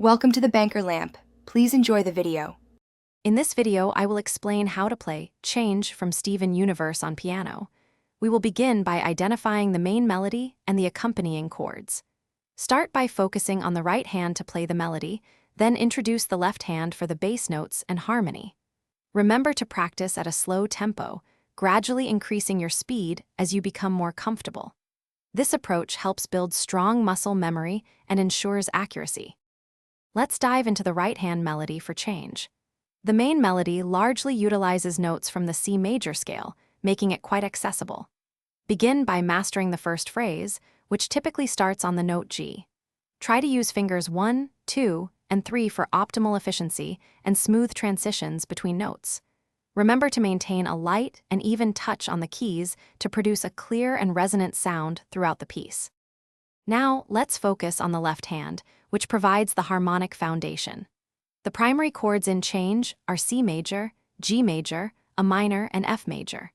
Welcome to the Banker Lamp. Please enjoy the video. In this video, I will explain how to play Change from Steven Universe on piano. We will begin by identifying the main melody and the accompanying chords. Start by focusing on the right hand to play the melody, then introduce the left hand for the bass notes and harmony. Remember to practice at a slow tempo, gradually increasing your speed as you become more comfortable. This approach helps build strong muscle memory and ensures accuracy. Let's dive into the right-hand melody for Change. The main melody largely utilizes notes from the C major scale, making it quite accessible. Begin by mastering the first phrase, which typically starts on the note G. Try to use fingers 1, 2, and 3 for optimal efficiency and smooth transitions between notes. Remember to maintain a light and even touch on the keys to produce a clear and resonant sound throughout the piece. Now, let's focus on the left hand, which provides the harmonic foundation. The primary chords in Change are C major, G major, A minor, and F major.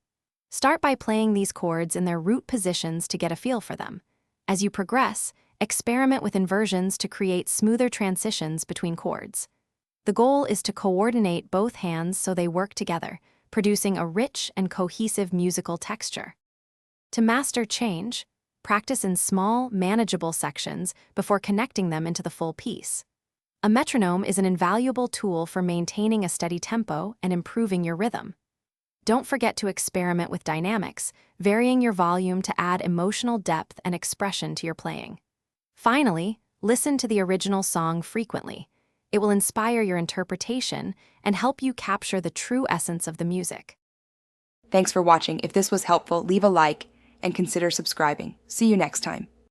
Start by playing these chords in their root positions to get a feel for them. As you progress, experiment with inversions to create smoother transitions between chords. The goal is to coordinate both hands so they work together, producing a rich and cohesive musical texture. To master Change, practice in small, manageable sections before connecting them into the full piece. A metronome is an invaluable tool for maintaining a steady tempo and improving your rhythm. Don't forget to experiment with dynamics, varying your volume to add emotional depth and expression to your playing. Finally, listen to the original song frequently. It will inspire your interpretation and help you capture the true essence of the music. Thanks for watching. If this was helpful, leave a like and consider subscribing. See you next time.